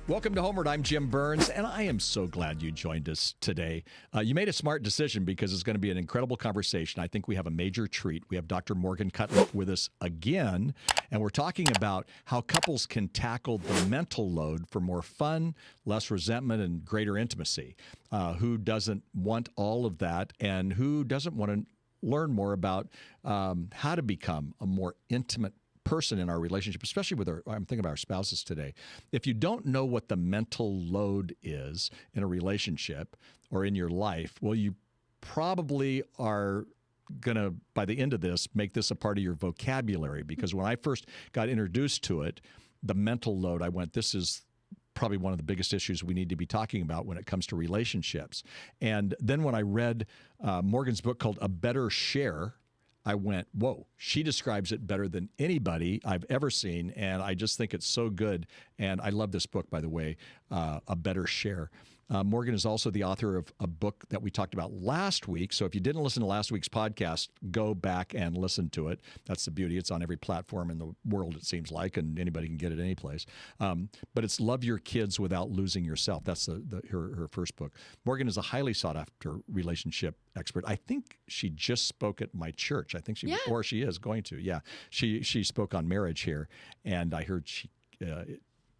Welcome to HomeWord. I'm Jim Burns, and I am so glad you joined us today. You made a smart decision because it's going to be an incredible conversation. I think we have a major treat. We have Dr. Morgan Cutlip with us again, and we're talking about how couples can tackle the mental load for more fun, less resentment, and greater intimacy. Who doesn't want all of that, and who doesn't want to learn more about how to become a more intimate person in our relationship, especially with I'm thinking about our spouses today. If you don't know what the mental load is in a relationship or in your life, well, you probably are going to, by the end of this, make this a part of your vocabulary. Because when I first got introduced to it, the mental load, I went, this is probably one of the biggest issues we need to be talking about when it comes to relationships. And then when I read Morgan's book called A Better Share, I went, whoa, she describes it better than anybody I've ever seen, and I just think it's so good. And I love this book, by the way, A Better Share. Morgan is also the author of a book that we talked about last week. So if you didn't listen to last week's podcast, go back and listen to it. That's the beauty. It's on every platform in the world, it seems like, and anybody can get it any place. But it's Love Your Kids Without Losing Yourself. That's her first book. Morgan is a highly sought-after relationship expert. I think she just spoke at my church. I think or she is going to. Yeah, she spoke on marriage here, and I heard she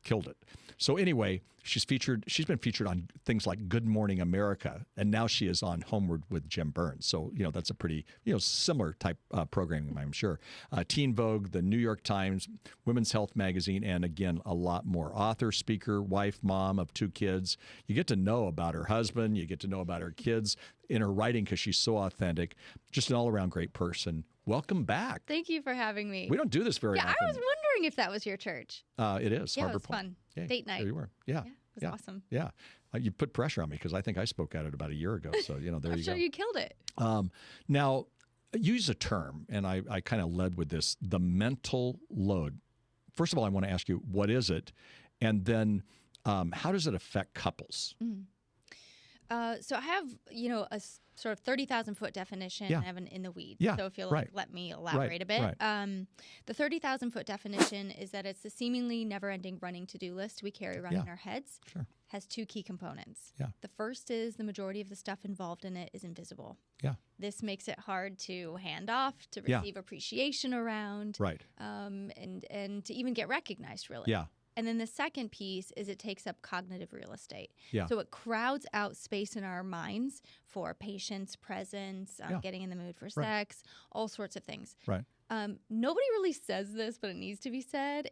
killed it. So anyway, she's been featured on things like Good Morning America, and now she is on HomeWord with Jim Burns. So, that's a pretty, similar type programming, I'm sure. Teen Vogue, the New York Times, Women's Health Magazine, and again, a lot more. Author, speaker, wife, mom of 2 kids. You get to know about her husband. You get to know about her kids in her writing because she's so authentic. Just an all-around great person. Welcome back. Thank you for having me. We don't do this very often. I was wondering if that was your church. It is. Yeah, Harbor it was Point. fun. Yeah, Date night. There you were. Yeah. It was awesome. Yeah. You put pressure on me because I think I spoke at it about a year ago. So, there you go. I'm sure you killed it. Now, use a term, and I kind of led with this, the mental load. First of all, I want to ask you, what is it? And then how does it affect couples? So I have, a sort of 30,000-foot definition. Yeah. I have an in the weeds. Yeah, So if you'll right. let me elaborate a bit. Right. The 30,000-foot definition is that it's the seemingly never-ending running to-do list we carry around in our heads. Sure. Has 2 key components. Yeah. The first is the majority of the stuff involved in it is invisible. Yeah. This makes it hard to hand off, to receive appreciation around. Right. And to even get recognized, really. Yeah. And then the second piece is it takes up cognitive real estate. Yeah. So it crowds out space in our minds for patience, presence, getting in the mood for sex, all sorts of things. Right. Nobody really says this, but it needs to be said.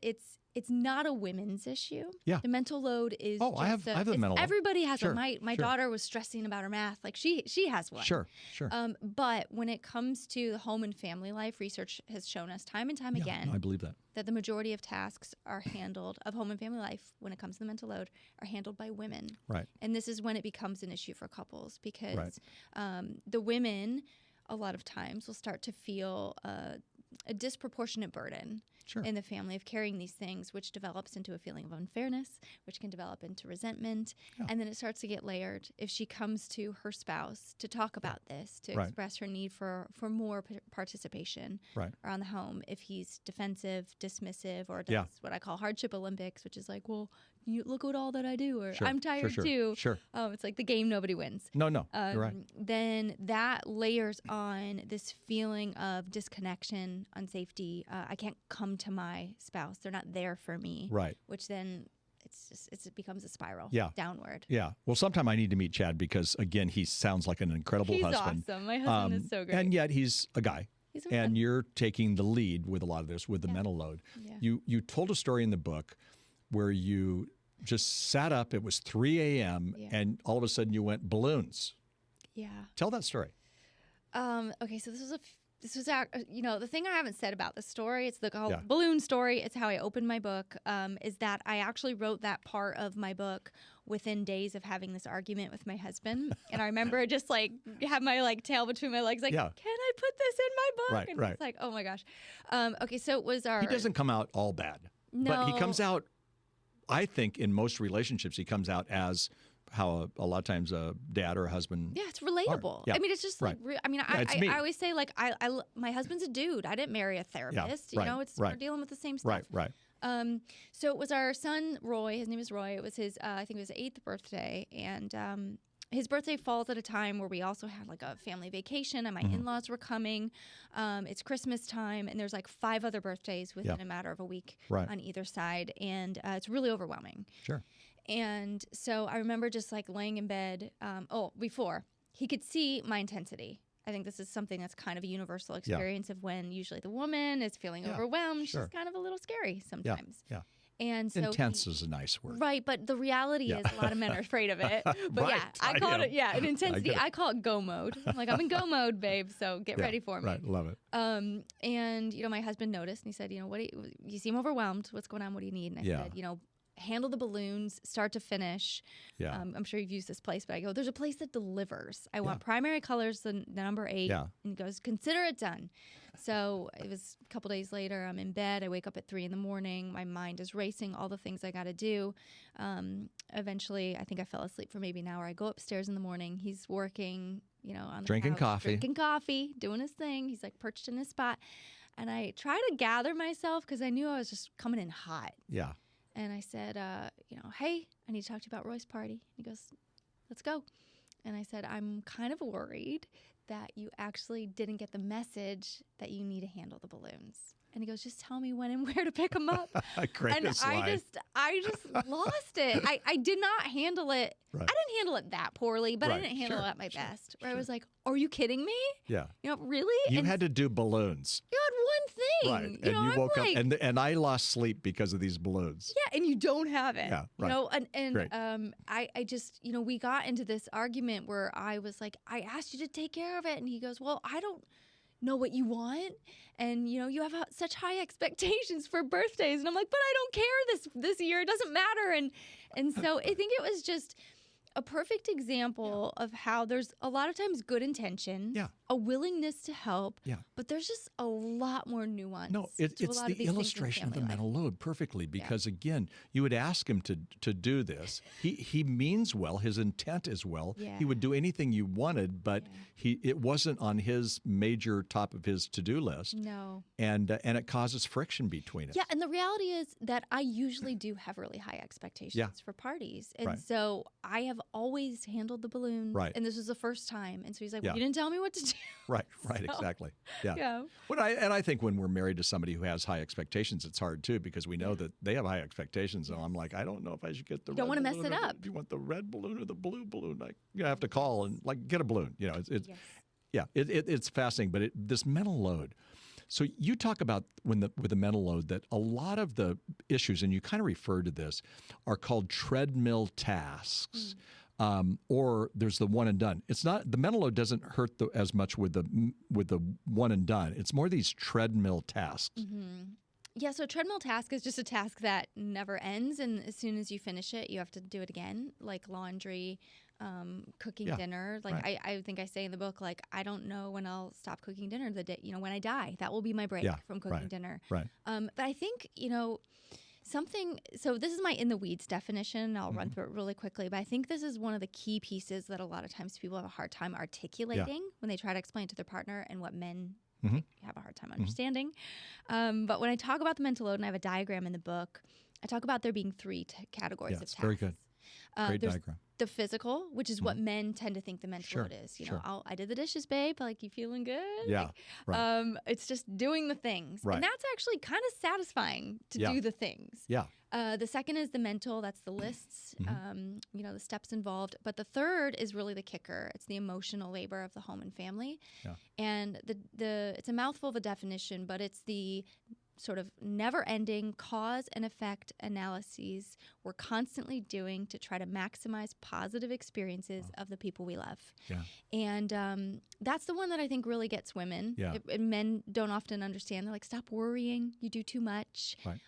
It's not a women's issue. Yeah. The mental load is I have the mental load. Everybody has Sure, one. My daughter was stressing about her math. Like she has one. Sure. But when it comes to the home and family life, research has shown us time and time again I believe that the majority of tasks are handled of home and family life when it comes to the mental load are handled by women. Right. And this is when it becomes an issue for couples because the women a lot of times will start to feel a disproportionate burden in the family of carrying these things, which develops into a feeling of unfairness, which can develop into resentment. Yeah. And then it starts to get layered. If she comes to her spouse to talk about this, to express her need for more participation around the home, if he's defensive, dismissive, or does what I call hardship Olympics, which is like, well, you look at all that I do, or I'm tired too. Sure. It's like the game nobody wins. No, you're right. Then that layers on this feeling of disconnection, unsafety. I can't come to my spouse; they're not there for me. Right. Which then it becomes a spiral downward. Yeah. Well, sometime I need to meet Chad because again, he sounds like an incredible husband. He's awesome. My husband is so great. And yet he's a guy. He's a man. man. You're taking the lead with a lot of this, with the mental load. Yeah. You told a story in the book where you just sat up. It was 3 a.m. and all of a sudden you went balloons. Yeah. Tell that story. Okay, so this was the thing I haven't said about the story. It's the whole balloon story. It's how I opened my book. Is that I actually wrote that part of my book within days of having this argument with my husband, and I remember just have my tail between my legs, can I put this in my book? Right. It's like, oh my gosh. Okay, so it was He doesn't come out all bad, but he comes out. I think in most relationships, he comes out as how a lot of times a dad or a husband. Yeah, it's relatable. Yeah. I mean, it's just I always say my husband's a dude. I didn't marry a therapist. You know, we're dealing with the same stuff. Right. So it was our son, Roy. His name is Roy. It was his, I think it was his 8th birthday. And his birthday falls at a time where we also had like a family vacation and my in-laws were coming. It's Christmas time and there's like 5 other birthdays within a matter of a week on either side. And it's really overwhelming. Sure. And so I remember just like laying in bed. Before he could see my intensity. I think this is something that's kind of a universal experience of when usually the woman is feeling overwhelmed. She's kind of a little scary sometimes. Yeah. And so intense is a nice word. Right, but the reality is a lot of men are afraid of it. But Right, I call it an intensity. I call it go mode. I'm like, I'm in go mode, babe, so get ready for me. Right, love it. And, my husband noticed and he said, what do you seem overwhelmed. What's going on? What do you need? And I said, handle the balloons, start to finish. Yeah. I'm sure you've used this place, but I go, there's a place that delivers. I want primary colors, the number 8. Yeah. And he goes, consider it done. So it was a couple days later. I'm in bed. I wake up at 3 a.m. My mind is racing, all the things I got to do. Eventually, I think I fell asleep for maybe an hour. I go upstairs in the morning. He's working, on the Drinking couch, coffee. Drinking coffee, doing his thing. He's like perched in his spot. And I try to gather myself because I knew I was just coming in hot. Yeah. And I said, hey, I need to talk to you about Roy's party. He goes, let's go. And I said, I'm kind of worried that you actually didn't get the message that you need to handle the balloons. And he goes, just tell me when and where to pick them up. Greatest and line. I just lost it. I did not handle it. Right. I didn't handle it that poorly, but I Right. didn't handle Sure. it at my best. Where I was like, are you kidding me? Yeah. Really? You had to do balloons. You had one thing. Right. And you woke up and I lost sleep because of these balloons. Yeah, and you don't have it. Yeah, right. I just, we got into this argument where I was like, I asked you to take care of it. And he goes, well, I don't know what you want. And, you have such high expectations for birthdays. And I'm like, but I don't care this year. It doesn't matter. And so I think it was just a perfect example of how there's a lot of times good intention, a willingness to help, but there's just a lot more nuance. No, it's the illustration of the mental load perfectly because, again, you would ask him to do this. He means well. His intent is well. Yeah. He would do anything you wanted, but it wasn't on his major top of his to-do list. No. And it causes friction between us. Yeah, and the reality is that I usually do have really high expectations for parties. And so I have always handled the balloons. Right. And this was the first time. And so he's like, well, you didn't tell me what to do. Right, exactly. Yeah. Yeah. I think when we're married to somebody who has high expectations, it's hard too because we know that they have high expectations. So I'm like, I don't know if I should get the. Don't want to mess it up. Do you want the red balloon or the blue balloon? You have to call and get a balloon. It's fascinating, but this mental load. So you talk about with the mental load that a lot of the issues, and you kind of referred to this, are called treadmill tasks. Or there's the one and done. It's not the mental load doesn't hurt as much with the one and done. It's more these treadmill tasks. Mm-hmm. Yeah, so a treadmill task is just a task that never ends, and as soon as you finish it, you have to do it again, like laundry, cooking dinner. Like I think I say in the book, like I don't know when I'll stop cooking dinner the day, when I die. That will be my break from cooking dinner. Right. But I think, so this is my in the weeds definition. I'll run through it really quickly, but I think this is one of the key pieces that a lot of times people have a hard time articulating when they try to explain to their partner and what men have a hard time understanding. But when I talk about the mental load, and I have a diagram in the book, I talk about there being 3 categories of tasks. Very good. Great diagram. The physical, which is what men tend to think the mental load is. I did the dishes, babe. Like, you feeling good? Yeah. It's just doing the things. Right. And that's actually kind of satisfying to do the things. Yeah. The second is the mental. That's the lists, the steps involved. But the third is really the kicker. It's the emotional labor of the home and family. Yeah. And it's a mouthful of a definition, but it's the sort of never-ending cause and effect analyses we're constantly doing to try to maximize positive experiences of the people we love. Yeah. And that's the one that I think really gets women. Yeah. And men don't often understand. They're like, stop worrying. You do too much. Right.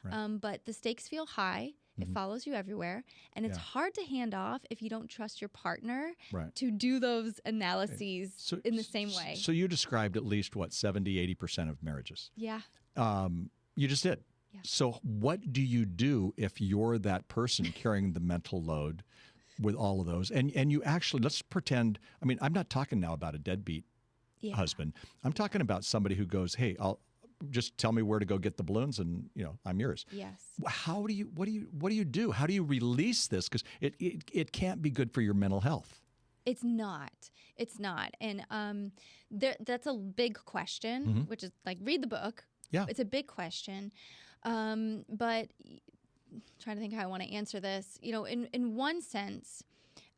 But the stakes feel high. It follows you everywhere. And it's hard to hand off if you don't trust your partner to do those analyses in the same way. So you described at least, 70-80% of marriages. Yeah. You just did. Yeah. So what do you do if you're that person carrying the mental load with all of those? And you actually, let's pretend, I'm not talking now about a deadbeat husband. I'm talking about somebody who goes, hey, just tell me where to go get the balloons, and I'm yours. Yes. What do you do? How do you release this? Because it can't be good for your mental health. It's not. And that's a big question, which is like, read the book. Yeah. It's a big question. But trying to think how I want to answer this. In one sense,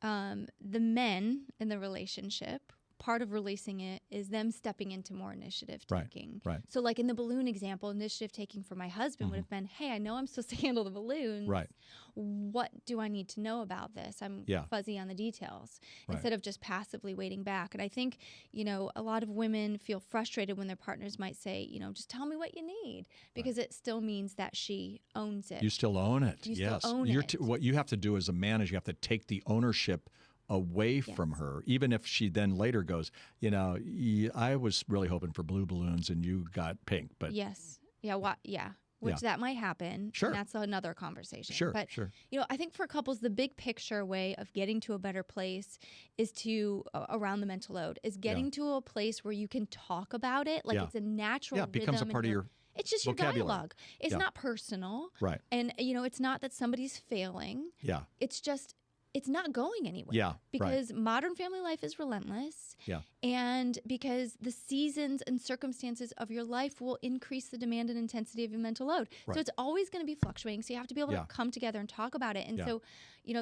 the men in the relationship, part of releasing it is them stepping into more initiative taking. Right. So like in the balloon example, initiative taking for my husband would have been, hey, I know I'm supposed to handle the balloons. Right. What do I need to know about this? I'm fuzzy on the details instead of just passively waiting back. And I think, a lot of women feel frustrated when their partners might say, just tell me what you need, because it still means that she owns it. You still own it. You yes. still own it. What you have to do as a man is you have to take the ownership away from her, even if she then later goes, I was really hoping for blue balloons and you got pink. But yes. Yeah. Which that might happen. Sure. And that's another conversation. Sure. But, sure. I think for couples, the big picture way of getting to a better place is around the mental load, is getting to a place where you can talk about it. Like it's a natural rhythm. Yeah, it becomes a part of your It's just vocabulary. Your dialogue. It's not personal. Right. And, it's not that somebody's failing. Yeah. It's just, it's not going anywhere. Yeah. Because modern family life is relentless. Yeah. And because the seasons and circumstances of your life will increase the demand and intensity of your mental load. Right. So it's always going to be fluctuating. So you have to be able to come together and talk about it. And so,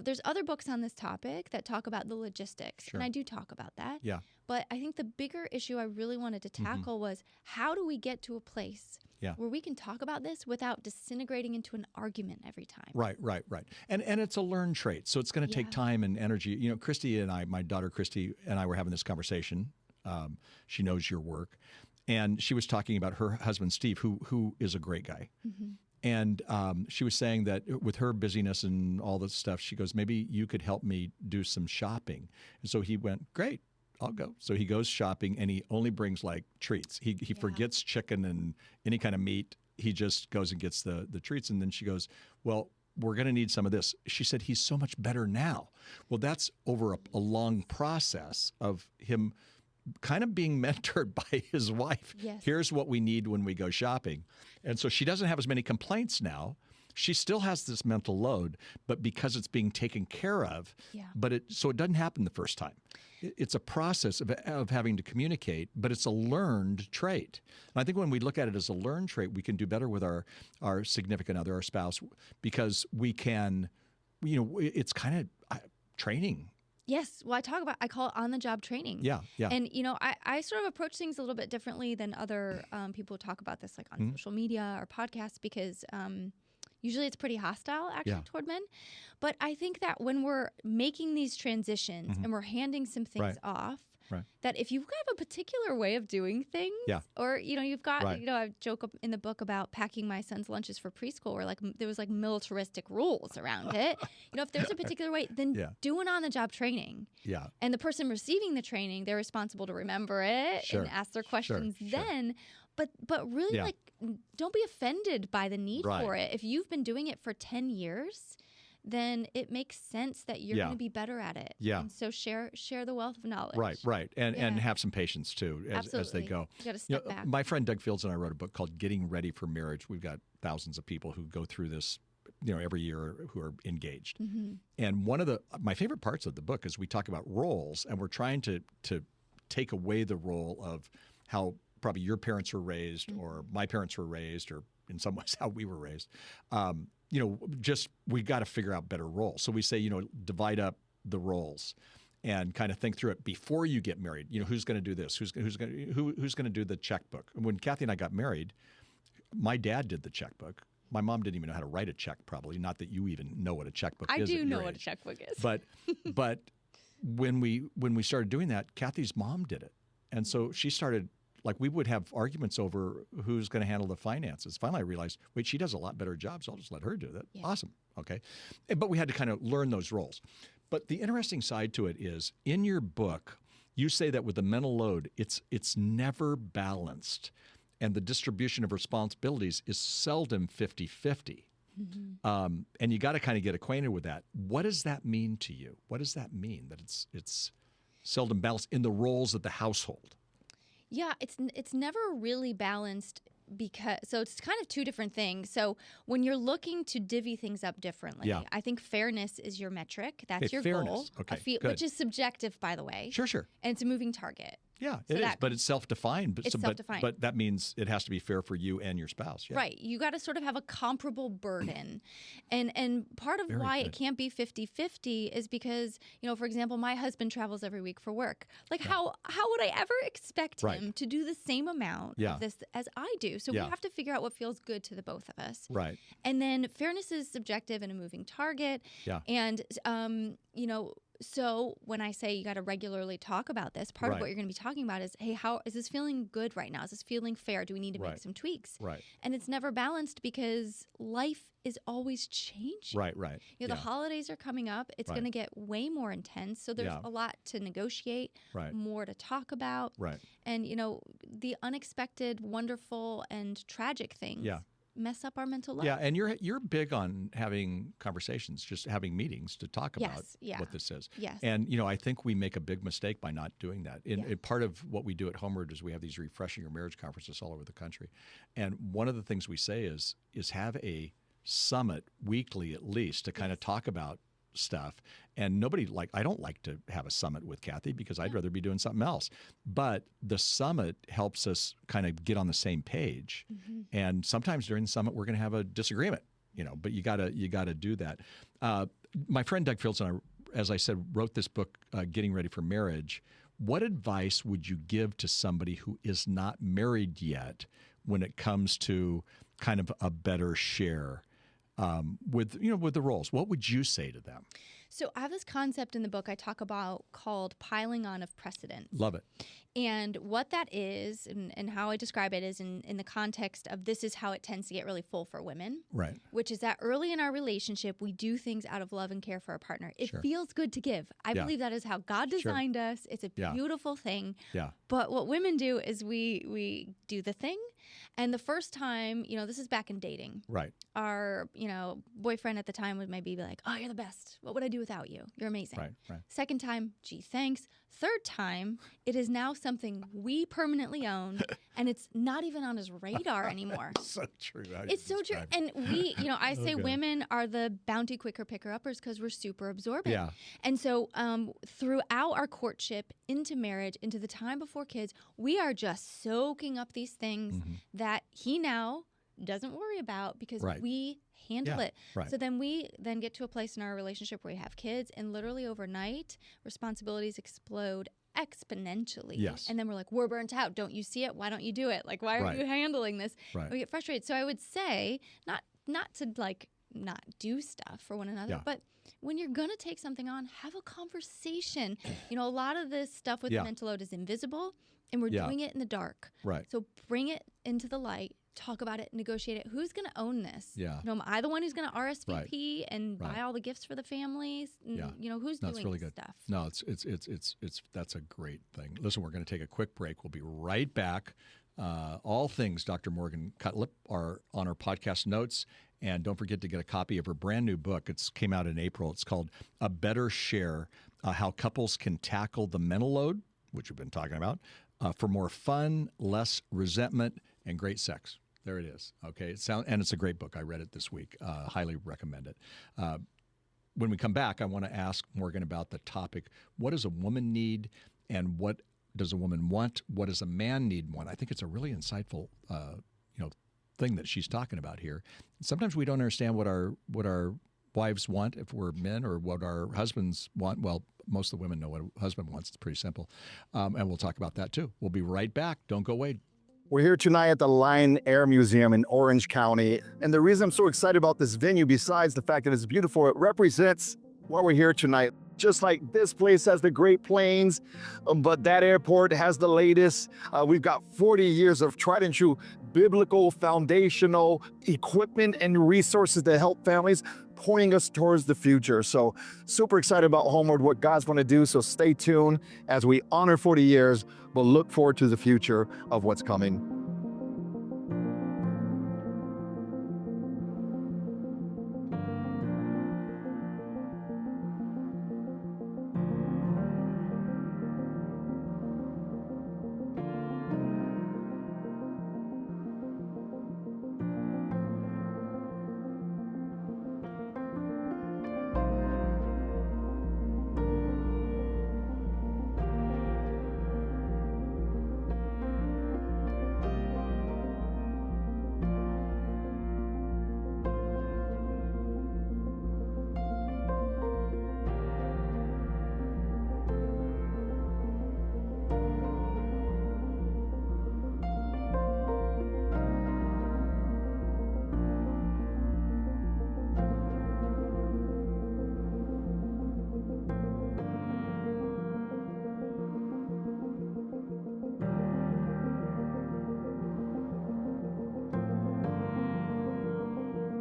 there's other books on this topic that talk about the logistics. Sure. And I do talk about that. Yeah. But I think the bigger issue I really wanted to tackle was, how do we get to a place where we can talk about this without disintegrating into an argument every time? Right. And it's a learned trait. So it's going to take time and energy. Christy and I, my daughter Christy and I were having this conversation. She knows your work. And she was talking about her husband, Steve, who is a great guy. And she was saying that with her busyness and all this stuff, she goes, maybe you could help me do some shopping. And so he went, great. I'll go. So he goes shopping, and he only brings like treats. He forgets chicken and any kind of meat. He just goes and gets the treats. And then she goes, well, we're going to need some of this. She said, he's so much better now. Well, that's over a long process of him kind of being mentored by his wife. Yes. Here's what we need when we go shopping. And so she doesn't have as many complaints now. She still has this mental load, but because it's being taken care of, so it doesn't happen the first time. It's a process of having to communicate, but it's a learned trait. And I think when we look at it as a learned trait, we can do better with our significant other, our spouse, because we can, it's kind of training. Yes. Well, I call it on-the-job training. Yeah. And, I sort of approach things a little bit differently than other people who talk about this, like on social media or podcasts, because usually it's pretty hostile, actually, toward men. But I think that when we're making these transitions and we're handing some things off, that if you have a particular way of doing things, or, you've got, I joke in the book about packing my son's lunches for preschool, where there was militaristic rules around it. If there's a particular way, then do an on-the-job training. Yeah. And the person receiving the training, they're responsible to remember it and ask their questions then. But really, don't be offended by the need for it. If you've been doing it for 10 years, then it makes sense that you're going to be better at it. Yeah. And so share the wealth of knowledge. Right. And have some patience, too, as they go. You got to step back. My friend Doug Fields and I wrote a book called Getting Ready for Marriage. We've got thousands of people who go through this every year who are engaged. And one of my favorite parts of the book is we talk about roles, and we're trying to take away the role of how probably your parents were raised or my parents were raised, or in some ways how we were raised. Just we got to figure out better roles. So we say, divide up the roles and kind of think through it before you get married. Who's going to do this? Who's going to do the checkbook? When Kathy and I got married, my dad did the checkbook. My mom didn't even know how to write a check, probably. Not that you even know what a checkbook is. I do know what a checkbook is. But when we started doing that, Kathy's mom did it. And so she started, we would have arguments over who's going to handle the finances. Finally, I realized, wait, she does a lot better job, so I'll just let her do that. Yeah. Awesome. Okay. But we had to kind of learn those roles. But the interesting side to it is, in your book, you say that with the mental load, it's never balanced. And the distribution of responsibilities is seldom 50-50. And you got to kind of get acquainted with that. What does that mean to you? What does that mean, that it's seldom balanced in the roles of the household? Yeah, it's never really balanced so it's kind of two different things. So when you're looking to divvy things up differently, I think fairness is your metric. That's your goal. Okay, which is subjective, by the way. Sure. And it's a moving target. Yeah, it is, but it's self-defined. It's self-defined. But that means it has to be fair for you and your spouse. Yeah. Right. You got to sort of have a comparable burden. And part of why it can't be 50-50 is because, for example, my husband travels every week for work. Like how would I ever expect him to do the same amount of this as I do? So we have to figure out what feels good to the both of us. Right. And then fairness is subjective and a moving target. Yeah. And, so when I say you got to regularly talk about this, part of what you're going to be talking about is, hey, how is this feeling good right now? Is this feeling fair? Do we need to make some tweaks? Right. And it's never balanced because life is always changing. Right. The holidays are coming up. It's going to get way more intense. So there's a lot to negotiate, more to talk about. Right. And, the unexpected, wonderful, and tragic things. Mess up our mental life. Yeah, and you're big on having conversations, just having meetings to talk about what this is. Yes. And I think we make a big mistake by not doing that. And part of what we do at HomeWord is we have these refreshing your marriage conferences all over the country. And one of the things we say is have a summit weekly at least to kind of talk about stuff. And I don't like to have a summit with Kathy because I'd rather be doing something else. But the summit helps us kind of get on the same page. Mm-hmm. And sometimes during the summit, we're going to have a disagreement, but you gotta do that. My friend Doug Fields and I, as I said, wrote this book, Getting Ready for Marriage. What advice would you give to somebody who is not married yet when it comes to kind of a better share with the roles? What would you say to them? So I have this concept in the book I talk about called piling on of precedence. Love it. And what that is and how I describe it is in the context of this is how it tends to get really full for women. Right. Which is that early in our relationship, we do things out of love and care for our partner. It feels good to give. I believe that is how God designed us. It's a beautiful thing. Yeah. But what women do is we do the thing. And the first time, this is back in dating. Right. Our, boyfriend at the time would maybe be like, oh, you're the best. What would I do without you? You're amazing. Right. Second time, gee, thanks. Third time, it is now something we permanently own, and it's not even on his radar anymore. So true. It's so true. And we, I say women are the bounty quicker picker-uppers because we're super absorbent. Yeah. And so throughout our courtship, into marriage, into the time before kids, we are just soaking up these things that he now doesn't worry about because we handle it. Right. So then we get to a place in our relationship where we have kids, and literally overnight, responsibilities explode exponentially. Yes. And then we're like, we're burnt out. Don't you see it? Why don't you do it? Like, why are you handling this? Right. We get frustrated. So I would say not to not do stuff for one another, but when you're going to take something on, have a conversation. A lot of this stuff with the mental load is invisible, and we're doing it in the dark. Right. So bring it into the light. Talk about it, negotiate it. Who's going to own this? Yeah. Am I the one who's going to RSVP and buy all the gifts for the families? Yeah. Who's doing really this good stuff? No, it's that's a great thing. Listen, we're going to take a quick break. We'll be right back. All things Dr. Morgan Cutlip are on our podcast notes. And don't forget to get a copy of her brand new book. It's came out in April. It's called A Better Share, How Couples Can Tackle the Mental Load, which we've been talking about, for more fun, less resentment, and great sex. There it is. Okay. And it's a great book. I read it this week. Highly recommend it. When we come back, I want to ask Morgan about the topic, what does a woman need and what does a woman want? What does a man need and want? I think it's a really insightful thing that she's talking about here. Sometimes we don't understand what our wives want if we're men or what our husbands want. Well, most of the women know what a husband wants. It's pretty simple. And we'll talk about that too. We'll be right back. Don't go away. We're here tonight at the Lion Air Museum in Orange County. And the reason I'm so excited about this venue, besides the fact that it's beautiful, it represents why we're here tonight. Just like this place has the Great Plains, but that airport has the latest. We've got 40 years of tried and true biblical foundational equipment and resources to help families, pointing us towards the future. So super excited about HomeWord, what God's going to do. So stay tuned as we honor 40 years, but look forward to the future of what's coming.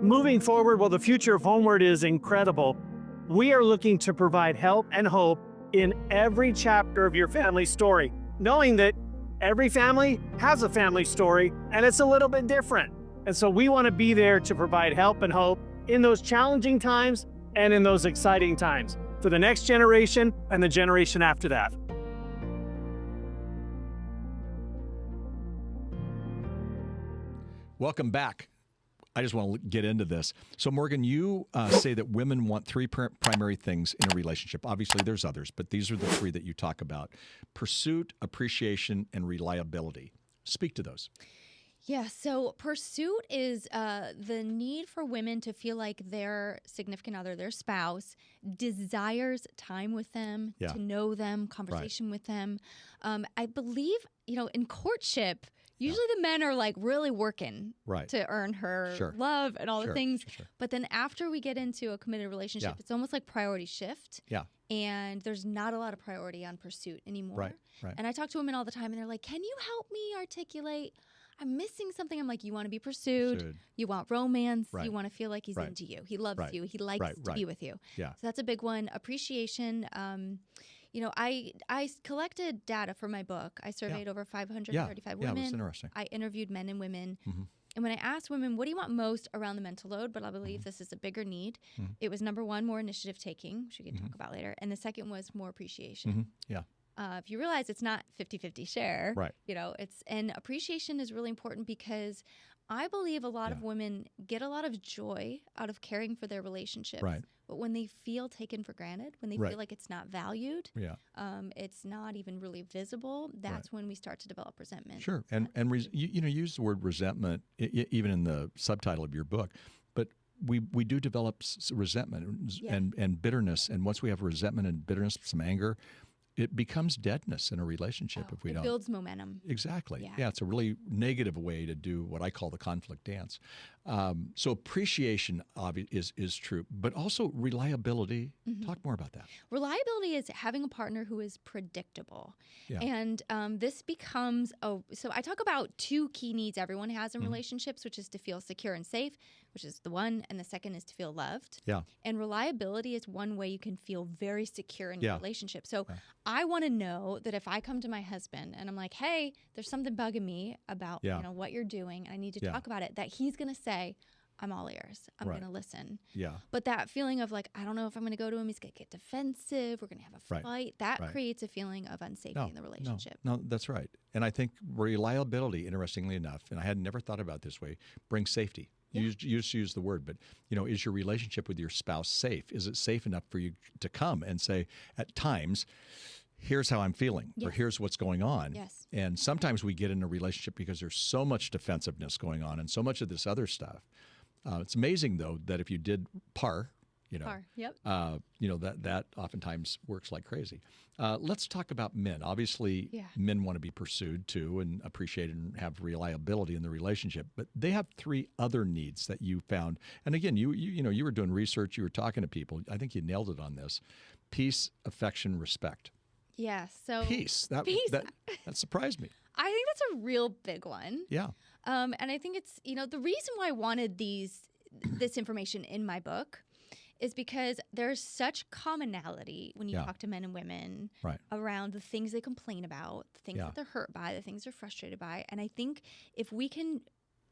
Moving forward, while the future of HomeWord is incredible, we are looking to provide help and hope in every chapter of your family story, knowing that every family has a family story and it's a little bit different. And so we want to be there to provide help and hope in those challenging times and in those exciting times for the next generation and the generation after that. Welcome back. I just want to get into this. So, Morgan, you say that women want three primary things in a relationship. Obviously, there's others, but these are the three that you talk about: pursuit, appreciation, and reliability. Speak to those. Yeah, so pursuit is the need for women to feel like their significant other, their spouse, desires time with them, to know them, conversation with them. I believe, in courtship, usually the men are like really working to earn her love and all the things. But then after we get into a committed relationship, it's almost like priority shift. Yeah. And there's not a lot of priority on pursuit anymore. Right. And I talk to women all the time and they're like, can you help me articulate? I'm missing something. I'm like, you want to be pursued. You want romance. You want to feel like he's into you. He loves you. He likes to be with you. Yeah. So that's a big one. Appreciation. I collected data for my book. I surveyed over 535 women. Yeah, it was interesting. I interviewed men and women. And when I asked women, what do you want most around the mental load? But I believe this is a bigger need. It was number one, more initiative taking, which we can talk about later. And the second was more appreciation. Yeah. If you realize it's not 50-50 share, and appreciation is really important because I believe a lot of women get a lot of joy out of caring for their relationships. Right. But when they feel taken for granted, when they feel like it's not valued, it's not even really visible, that's when we start to develop resentment. Sure. And you use the word resentment even in the subtitle of your book. But we do develop resentment and bitterness. And once we have resentment and bitterness, some anger, it becomes deadness in a relationship if we don't. It builds momentum. Exactly. Yeah, it's a really negative way to do what I call the conflict dance. So appreciation is true, but also reliability. Talk more about that. Reliability is having a partner who is predictable. Yeah. And this becomes, so I talk about two key needs everyone has in relationships, which is to feel secure and safe, which is the one, and the second is to feel loved. Yeah. And reliability is one way you can feel very secure in your relationship. So I want to know that if I come to my husband and I'm like, hey, there's something bugging me about what you're doing, and I need to talk about it, that he's going to say, I'm all ears. I'm going to listen. Yeah. But that feeling of like, I don't know if I'm going to go to him. He's going to get defensive. We're going to have a fight. That creates a feeling of unsafety in the relationship. No, that's right. And I think reliability, interestingly enough, and I had never thought about it this way, brings safety. You just use the word, but is your relationship with your spouse safe? Is it safe enough for you to come and say, at times, here's how I'm feeling, or here's what's going on? Yes. And sometimes we get in a relationship because there's so much defensiveness going on and so much of this other stuff. It's amazing, though, that if you did PAR, that oftentimes works like crazy. Let's talk about men. Obviously, men want to be pursued too and appreciated and have reliability in the relationship. But they have three other needs that you found. And again, you were doing research. You were talking to people. I think you nailed it on this: peace, affection, respect. Yeah. So peace. That surprised me. I think that's a real big one. Yeah. And I think it's the reason why I wanted this information in my book is because there's such commonality when you talk to men and women around the things they complain about, the things that they're hurt by, the things they're frustrated by. And I think if we can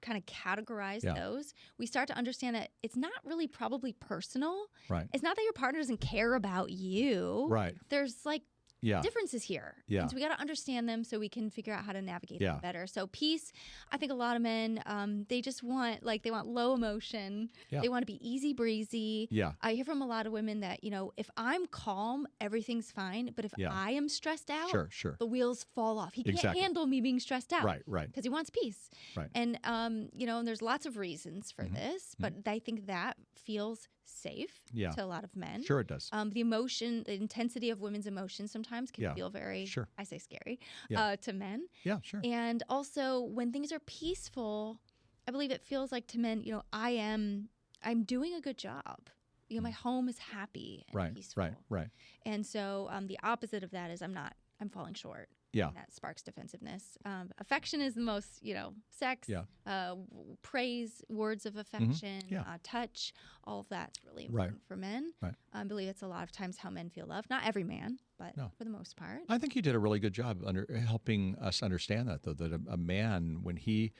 kind of categorize those, we start to understand that it's not really probably personal. Right. It's not that your partner doesn't care about you. Right. There's like differences here. Yeah. And so we got to understand them so we can figure out how to navigate them better. So peace, I think a lot of men, they just want, they want low emotion. Yeah. They want to be easy breezy. Yeah. I hear from a lot of women that, if I'm calm, everything's fine. But if I am stressed out, the wheels fall off. He can't handle me being stressed out. Right. Because he wants peace. Right. And, and there's lots of reasons for this, but I think that feels safe to a lot of men. Sure it does. The intensity of women's emotions sometimes can feel very, I say scary, to men. Yeah, sure. And also when things are peaceful, I believe it feels like to men, I'm doing a good job. My home is happy and peaceful. Right. And so the opposite of that is I'm falling short. Yeah. And that sparks defensiveness. Affection is the most, sex, praise, words of affection, touch, all of that's really important for men. Right. I believe it's a lot of times how men feel loved. Not every man, but for the most part. I think you did a really good job helping us understand that, though, that a man, when he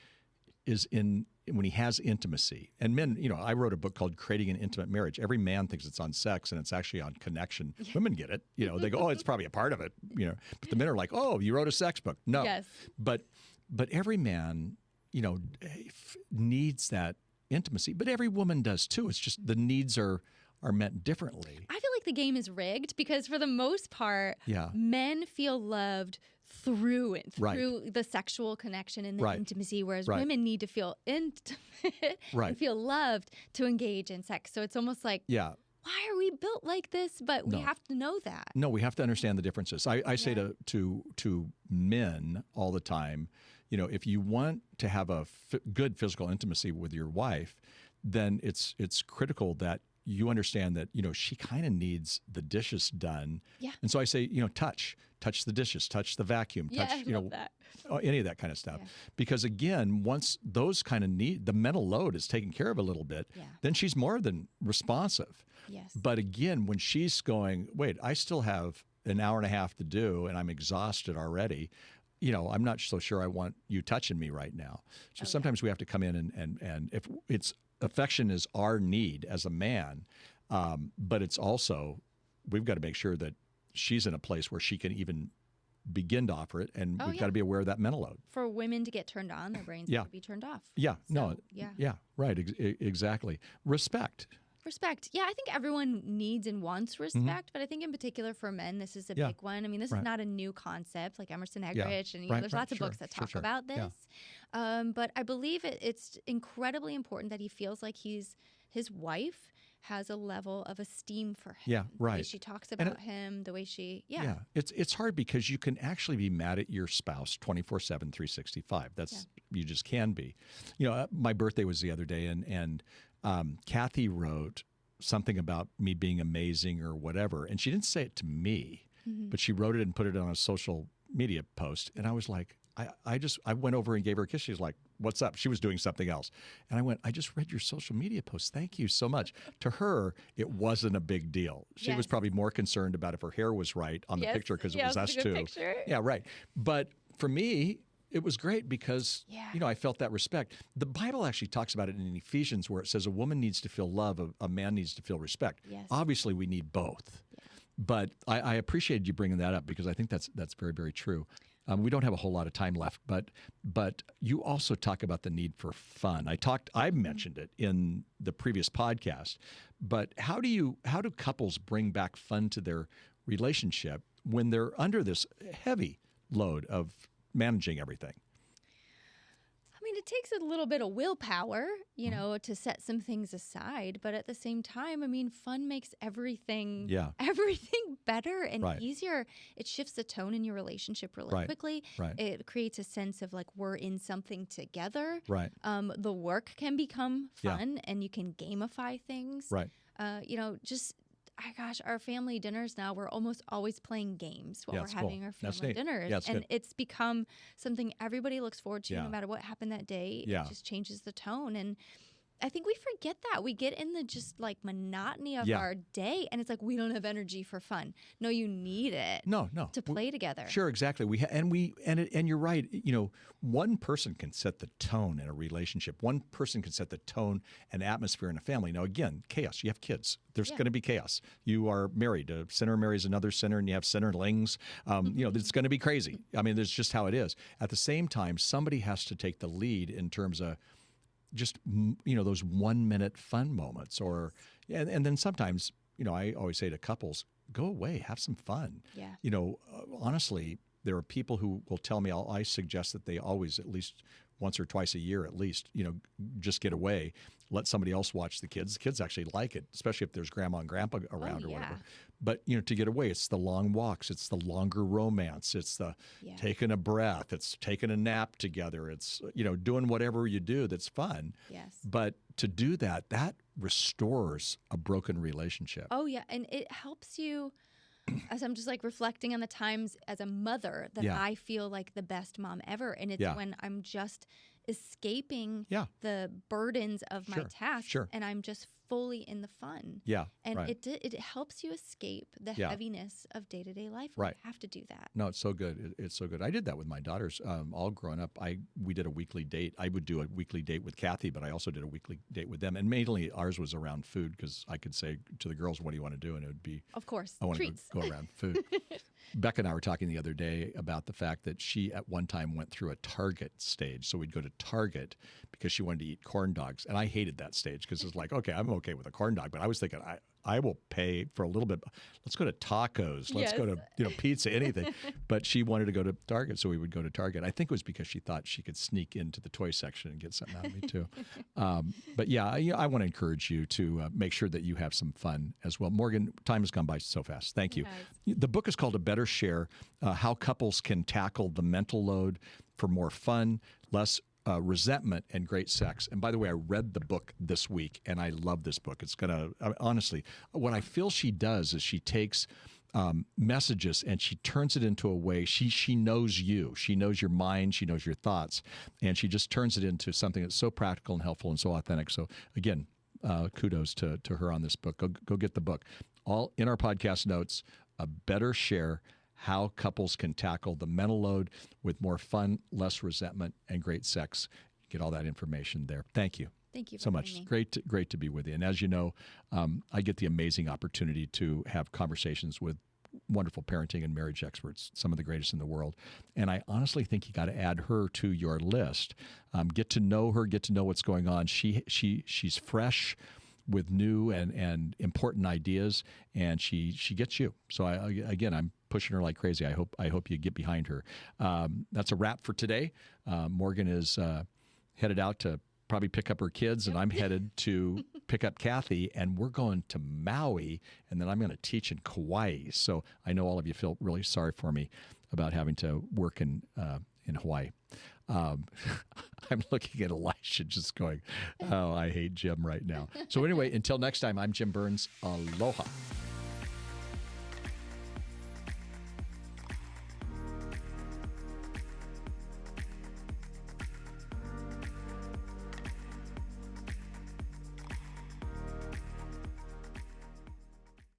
has intimacy, and men, I wrote a book called Creating an Intimate Marriage. Every man thinks it's on sex, and it's actually on connection. Women get it. They go, oh, it's probably a part of it. But the men are like, oh, you wrote a sex book. No. Yes. But every man, needs that intimacy. But every woman does too. It's just the needs are met differently. I feel like the game is rigged because for the most part, men feel loved through the sexual connection and the intimacy, whereas women need to feel intimate and feel loved to engage in sex. So it's almost like, why are we built like this? But we have to know that. No, we have to understand the differences. I say to men all the time, if you want to have a good physical intimacy with your wife, then it's critical that you understand that, she kind of needs the dishes done. Yeah. And so I say, touch the dishes, touch the vacuum, touch, any of that kind of stuff. Yeah. Because again, once those kind of the mental load is taken care of a little bit, then she's more than responsive. Yes. But again, when she's going, wait, I still have an hour and a half to do and I'm exhausted already, I'm not so sure I want you touching me right now. So sometimes we have to come in and if it's affection is our need as a man, but it's also, we've got to make sure that she's in a place where she can even begin to offer it, and we've got to be aware of that mental load. For women to get turned on, their brains have to be turned off. Yeah, right, exactly. Respect. Yeah, I think everyone needs and wants respect, but I think in particular for men, this is a big one. I mean, this is not a new concept like Emerson Eggerichs, and there's lots of books that talk about this. But I believe it's incredibly important that he feels like his wife has a level of esteem for him. Yeah, right. The way she talks about him, the way she, It's hard because you can actually be mad at your spouse 24/7, 365. You just can be. My birthday was the other day, and Kathy wrote something about me being amazing or whatever, and she didn't say it to me, but she wrote it and put it on a social media post, and I was like, I went over and gave her a kiss. She was like, what's up? She was doing something else. And I went, I just read your social media post. Thank you so much. To her, it wasn't a big deal. She was probably more concerned about if her hair was right on the picture because it was us too. Picture. Yeah, right. But for me, it was great because, I felt that respect. The Bible actually talks about it in Ephesians where it says a woman needs to feel love, a man needs to feel respect. Yes. Obviously, we need both. Yeah. But I appreciated you bringing that up because I think that's very, very true. We don't have a whole lot of time left, but you also talk about the need for fun. I mentioned it in the previous podcast, but how do couples bring back fun to their relationship when they're under this heavy load of managing everything? I mean, it takes a little bit of willpower, to set some things aside. But at the same time, I mean, fun makes everything better and easier. It shifts the tone in your relationship really quickly. Right. It creates a sense of like we're in something together. Right. The work can become fun and you can gamify things. Right. Our family dinners now, we're almost always playing games while we're having our family dinners. And it's become something everybody looks forward to no matter what happened that day. It just changes the tone. And I think we forget that. We get in the just like monotony of our day, and it's like we don't have energy for fun. No, you need it. No. To play together. Sure, exactly. And you're right. One person can set the tone in a relationship. One person can set the tone and atmosphere in a family. Now, again, chaos. You have kids. There's going to be chaos. You are married. A sinner marries another sinner, and you have sinnerlings. It's going to be crazy. I mean, that's just how it is. At the same time, somebody has to take the lead in terms of just, those 1 minute fun moments and then sometimes, I always say to couples, go away, have some fun. Yeah. Honestly, there are people who will tell me, I suggest that they always, at least once or twice a year, at least, just get away, let somebody else watch the kids. The kids actually like it, especially if there's grandma and grandpa around or whatever. But, to get away, it's the long walks. It's the longer romance. It's the taking a breath. It's taking a nap together. It's, doing whatever you do that's fun. Yes. But to do that restores a broken relationship. Oh, yeah. And it helps you as I'm just like reflecting on the times as a mother that I feel like the best mom ever. And it's when I'm just escaping the burdens of my task and I'm just fully in the fun. And it helps you escape the heaviness of day-to-day life. You have to do that. No, it's so good. It's so good. I did that with my daughters. All growing up, we did a weekly date. I would do a weekly date with Kathy, but I also did a weekly date with them. And mainly ours was around food because I could say to the girls, what do you want to do? And it would be, of course, I want treats. to go around food. Becca and I were talking the other day about the fact that she at one time went through a Target stage. So we'd go to Target because she wanted to eat corn dogs. And I hated that stage because it's like, okay, I'm okay with a corn dog. But I was thinking, I will pay for a little bit. Let's go to tacos. Let's go to pizza, anything. But she wanted to go to Target, so we would go to Target. I think it was because she thought she could sneak into the toy section and get something out of me too. But I want to encourage you to make sure that you have some fun as well. Morgan, time has gone by so fast. Thank you. The book is called A Better Share, How Couples Can Tackle the Mental Load for More Fun, Less Resentment, and Great Sex. And by the way, I read the book this week, and I love this book. It's going to, honestly, what I feel she does is she takes messages and she turns it into a way, she knows you. She knows your mind. She knows your thoughts. And she just turns it into something that's so practical and helpful and so authentic. So again, kudos to her on this book. Go get the book. All in our podcast notes, A Better Share, How Couples Can Tackle the Mental Load with More Fun, Less Resentment, and Great Sex. Get all that information there. Thank you. Thank you so much. Me. Great to be with you. And as you know, I get the amazing opportunity to have conversations with wonderful parenting and marriage experts, some of the greatest in the world. And I honestly think you got to add her to your list. Get to know her, get to know what's going on. She's fresh with new and important ideas, and she gets you. So I'm pushing her like crazy. I hope you get behind her. That's a wrap for today. Morgan is headed out to probably pick up her kids, and I'm headed to pick up Kathy, and we're going to Maui, and then I'm going to teach in Kauai. So I know all of you feel really sorry for me about having to work in Hawaii. I'm looking at Elisha just going, oh, I hate Jim right now. So anyway, until next time, I'm Jim Burns. Aloha.